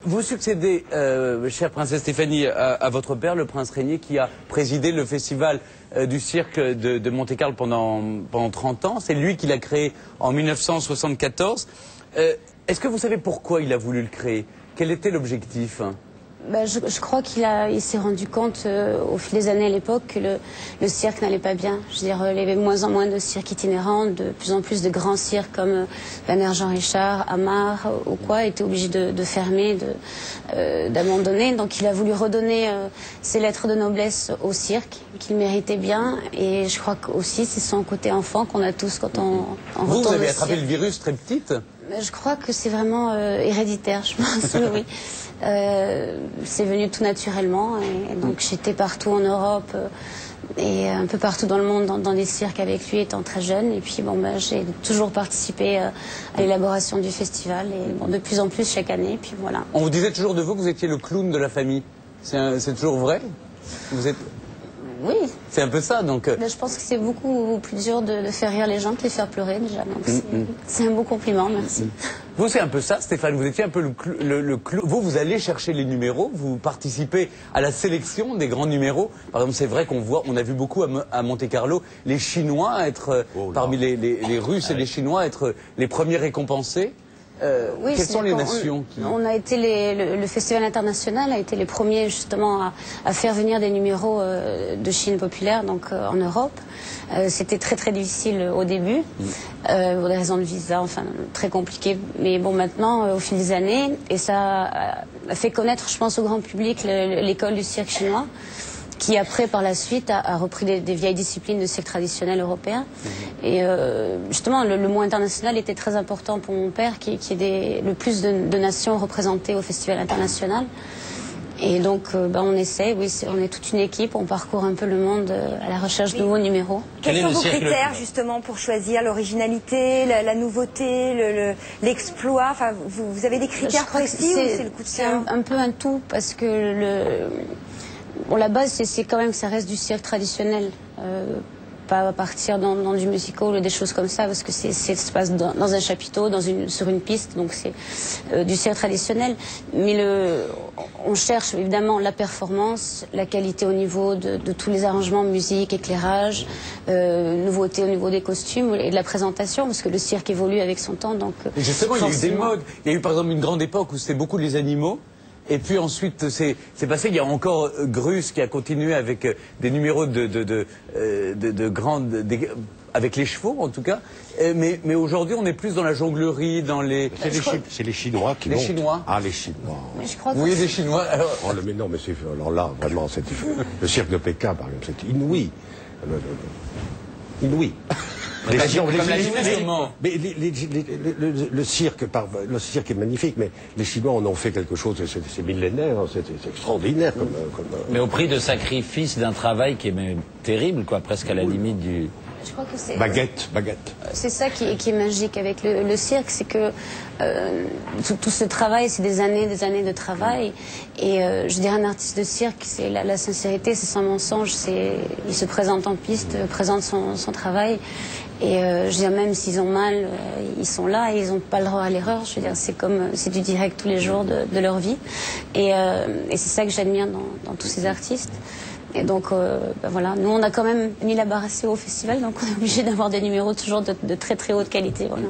Vous succédez, chère princesse Stéphanie, à votre père, le prince Régnier, qui a présidé le festival du cirque de Monte-Carlo pendant 30 ans. C'est lui qui l'a créé en 1974. Est-ce que vous savez pourquoi il a voulu le créer? Quel était l'objectif? Je crois qu'il s'est rendu compte au fil des années à l'époque que le cirque n'allait pas bien. Je veux dire, il y avait de moins en moins de cirques itinérants, de plus en plus de grands cirques comme Werner Jean Richard, Hamar ou quoi, étaient obligés de fermer, d'abandonner. Donc il a voulu redonner ses lettres de noblesse au cirque, qu'il méritait bien. Et je crois aussi c'est son côté enfant qu'on a tous quand on retourne au cirque. Vous avez attrapé le virus très petite? Je crois que c'est vraiment héréditaire, je pense, oui. C'est venu tout naturellement et donc j'étais partout en Europe et un peu partout dans le monde dans des cirques avec lui étant très jeune et puis j'ai toujours participé à l'élaboration du festival et de plus en plus chaque année puis voilà. On vous disait toujours de vous que vous étiez le clown de la famille, c'est toujours vrai? Vous êtes... Oui. C'est un peu ça, donc... Je pense que c'est beaucoup plus dur de faire rire les gens que de les faire pleurer, déjà. Donc c'est un beau compliment, merci. Vous, c'est un peu ça, Stéphane, vous étiez un peu le clou. Vous allez chercher les numéros, vous participez à la sélection des grands numéros. Par exemple, c'est vrai on a vu beaucoup à Monte-Carlo, les Chinois être, parmi les Russes et les Chinois, être les premiers récompensés. Oui, quelles sont les nations qui... On a été le Festival international a été les premiers justement à faire venir des numéros de Chine populaire donc en Europe. C'était très difficile au début pour des raisons de visa, enfin très compliqué. Mais bon maintenant au fil des années et ça a fait connaître je pense au grand public l'école du cirque chinois, qui après, par la suite, a repris des vieilles disciplines de cirque traditionnel européen. Et justement, le mot international était très important pour mon père, qui ait le plus de nations représentées au festival international. Et donc, on essaie, oui, on est toute une équipe, on parcourt un peu le monde à la recherche de nouveaux numéros. Quels sont vos critères, justement, pour choisir l'originalité, la nouveauté, l'exploit? Enfin, vous avez des critères précis ou c'est le coup de cœur? C'est un peu un tout, parce que bon, la base, c'est quand même que ça reste du cirque traditionnel, pas partir dans du musical ou des choses comme ça, parce que ça se passe dans un chapiteau, sur une piste, donc c'est du cirque traditionnel. Mais on cherche évidemment la performance, la qualité au niveau de tous les arrangements, musique, éclairage, nouveauté au niveau des costumes et de la présentation, parce que le cirque évolue avec son temps. Donc, et justement, il y a eu des modes. Il y a eu par exemple une grande époque où c'était beaucoup les animaux. Et puis ensuite, c'est passé, il y a encore Grus qui a continué avec des numéros de grandes... avec les chevaux, en tout cas. Mais aujourd'hui, on est plus dans la jonglerie, dans les... C'est les Chinois qui montent. Les Chinois. Ah, les Chinois. Mais je crois que... Oui, les Chinois. Alors... Oh, mais non, mais c'est... Alors là, vraiment, le cirque de Pékin, par exemple, c'est inouï. Inouï. Mais le cirque est magnifique, mais les Chinois en ont fait quelque chose, c'est millénaire, c'est extraordinaire. Mais au prix de sacrifice d'un travail qui est terrible, quoi, presque à la limite du... Je crois que c'est... Baguette. C'est ça qui est magique avec le cirque, c'est que tout ce travail, c'est des années de travail. Et je dirais un artiste de cirque, c'est la sincérité, c'est sans mensonge, il se présente en piste, présente son travail. Et je veux dire, même s'ils ont mal, ils sont là et ils n'ont pas le droit à l'erreur. Je veux dire, c'est du direct tous les jours de leur vie. Et c'est ça que j'admire dans tous ces artistes. Et donc, voilà, nous on a quand même mis la barre assez haut au festival, donc on est obligé d'avoir des numéros toujours de très haute qualité. Voilà.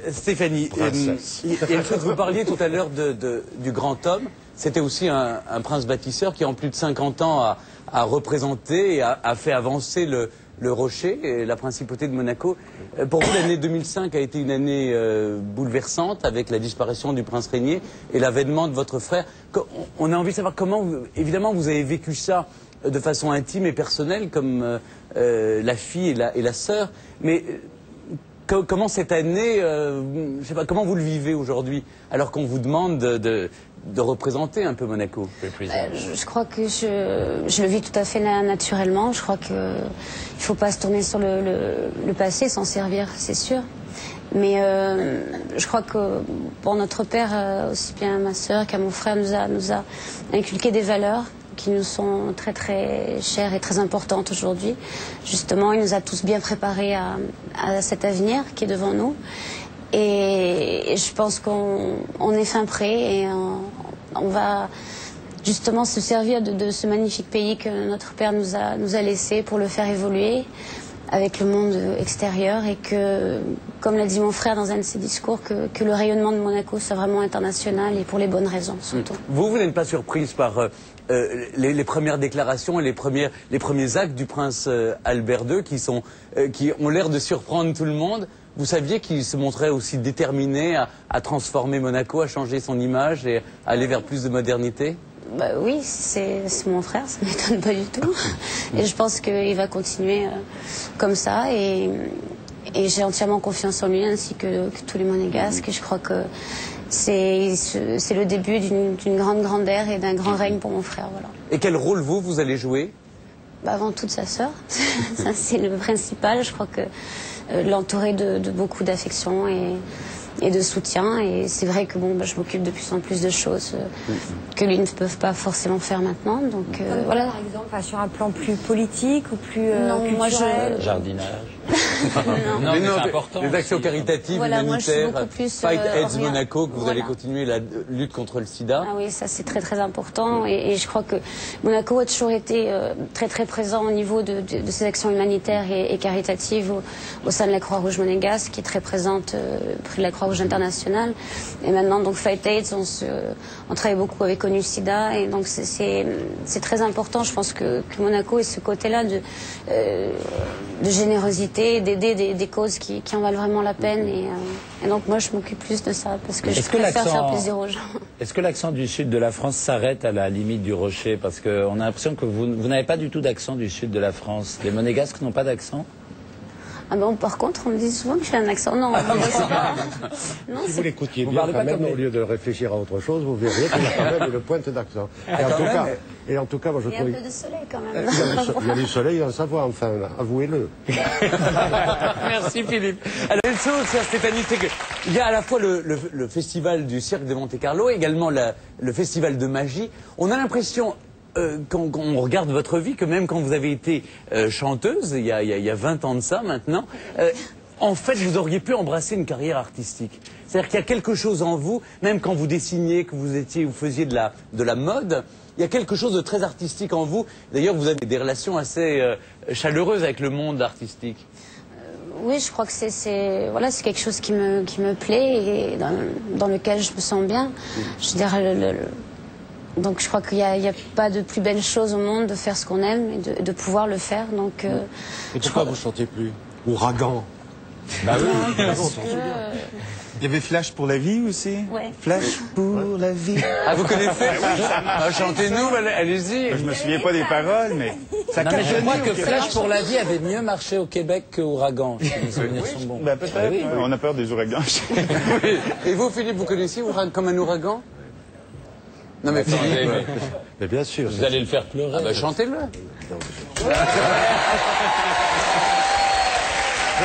Stéphanie, il y a une chose, vous parliez tout à l'heure du grand homme. C'était aussi un prince bâtisseur qui, en plus de 50 ans, a représenté et a fait avancer le Rocher et la principauté de Monaco. Pour vous, l'année 2005 a été une année bouleversante avec la disparition du prince Régnier et l'avènement de votre frère. On a envie de savoir comment, évidemment, vous avez vécu ça de façon intime et personnelle, comme la fille et la sœur. Mais comment cette année, je sais pas, comment vous le vivez aujourd'hui, alors qu'on vous demande de représenter un peu Monaco? Je crois que je le vis tout à fait naturellement. Je crois qu'il ne faut pas se tourner sur le passé, s'en servir, c'est sûr. Mais je crois que pour notre père, aussi bien ma sœur qu'à mon frère, nous a inculqué des valeurs qui nous sont très chères et très importantes aujourd'hui. Justement, il nous a tous bien préparés à cet avenir qui est devant nous. Et je pense qu'on est fin prêt et on va justement se servir de ce magnifique pays que notre père nous a laissé pour le faire évoluer avec le monde extérieur et que, comme l'a dit mon frère dans un de ses discours, que le rayonnement de Monaco soit vraiment international et pour les bonnes raisons surtout. Vous n'êtes pas surprise par les premières déclarations et les premiers actes du prince Albert II qui ont l'air de surprendre tout le monde? Vous saviez qu'il se montrait aussi déterminé à transformer Monaco, à changer son image et à aller vers plus de modernité? Bah oui, c'est mon frère, ça ne m'étonne pas du tout. Et je pense qu'il va continuer comme ça. Et j'ai entièrement confiance en lui, ainsi que tous les Monégasques. Et je crois que c'est le début d'une grande ère et d'un grand règne pour mon frère. Voilà. Et quel rôle vous allez jouer? Bah avant tout de sa sœur. Ça, c'est le principal. Je crois que l'entourer de beaucoup d'affection et de soutien. Et c'est vrai que je m'occupe de plus en plus de choses que lui ne peuvent pas forcément faire maintenant. Donc voilà. Par exemple, sur un plan plus politique ou plus non, culturel. Jardinage. Non, mais c'est important. Les actions caritatives, voilà, humanitaires, Fight AIDS orient... Monaco, que vous voilà. allez continuer la lutte contre le sida. Ah oui, ça c'est très important et je crois que Monaco a toujours été très présent au niveau de ses actions humanitaires et caritatives au sein de la Croix-Rouge monégasque, qui est très présente près de la Croix-Rouge internationale. Et maintenant, donc Fight AIDS, on travaille beaucoup avec ONU-SIDA et donc c'est très important. Je pense que Monaco ait ce côté-là de générosité, d'aider des causes qui en valent vraiment la peine. Et donc moi, je m'occupe plus de ça parce que je préfère faire plaisir aux gens. Est-ce que l'accent du sud de la France s'arrête à la limite du Rocher? Parce qu'on a l'impression que vous n'avez pas du tout d'accent du sud de la France. Les Monégasques n'ont pas d'accent? Ah bon, par contre, on me dit souvent que j'ai un accent. Non, non, si vous l'écoutiez bien, quand même, au lieu de réfléchir à autre chose, vous verriez qu'il y a quand même une pointe d'accent. Et en tout cas, moi je trouve... Il y a un peu de soleil quand même. Il y a du soleil dans sa voix, enfin, avouez-le. Merci Philippe. Alors, une chose, Stéphanie, c'est qu'il y a à la fois le festival du cirque de Monte-Carlo, également le festival de magie. On a l'impression... quand on regarde votre vie, que même quand vous avez été chanteuse, il y a 20 ans de ça maintenant, en fait, vous auriez pu embrasser une carrière artistique. C'est-à-dire qu'il y a quelque chose en vous, même quand vous dessiniez, que vous faisiez de la mode, il y a quelque chose de très artistique en vous. D'ailleurs, vous avez des relations assez chaleureuses avec le monde artistique. Oui, je crois que c'est quelque chose qui me plaît et dans lequel je me sens bien. Je veux dire, donc je crois qu'il n'y a pas de plus belle chose au monde de faire ce qu'on aime et de pouvoir le faire. Donc, et pourquoi vous ne chantez plus Ouragan. Bah oui. Il y avait Flash pour la vie aussi. Ouais. Flash pour la vie. Ah, vous connaissez? Chantez-nous, allez-y. Je me souviens pas des paroles, mais ça Non, mais je crois que Québec. Flash pour la vie avait mieux marché au Québec que Ouragan. Si mes souvenirs sont bons. Ben, peut-être. Ah oui, hein, on a peur des ouragans. Et vous, Philippe, vous connaissez comme un ouragan? Non mais Philippe, Mais bien sûr. Vous allez le faire pleurer. bah, chantez-le. Je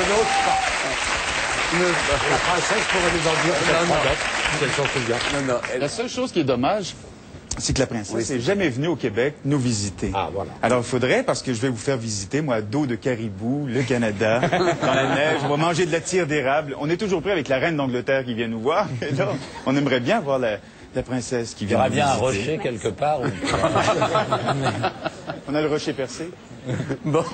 n'ose pas. La princesse pourrait nous en dire qu'elle chante bien. Non, La seule chose qui est dommage, c'est que la princesse n'est jamais venue au Québec nous visiter. Ah, voilà. Alors, il faudrait, parce que je vais vous faire visiter, moi, dos de caribou, le Canada, dans la neige, on va manger de la tire d'érable. On est toujours prêt avec la reine d'Angleterre qui vient nous voir. Et là, on aimerait bien voir la princesse qui Il y vient aura nous bien un visiter. rocher quelque part. On a le rocher percé. bon.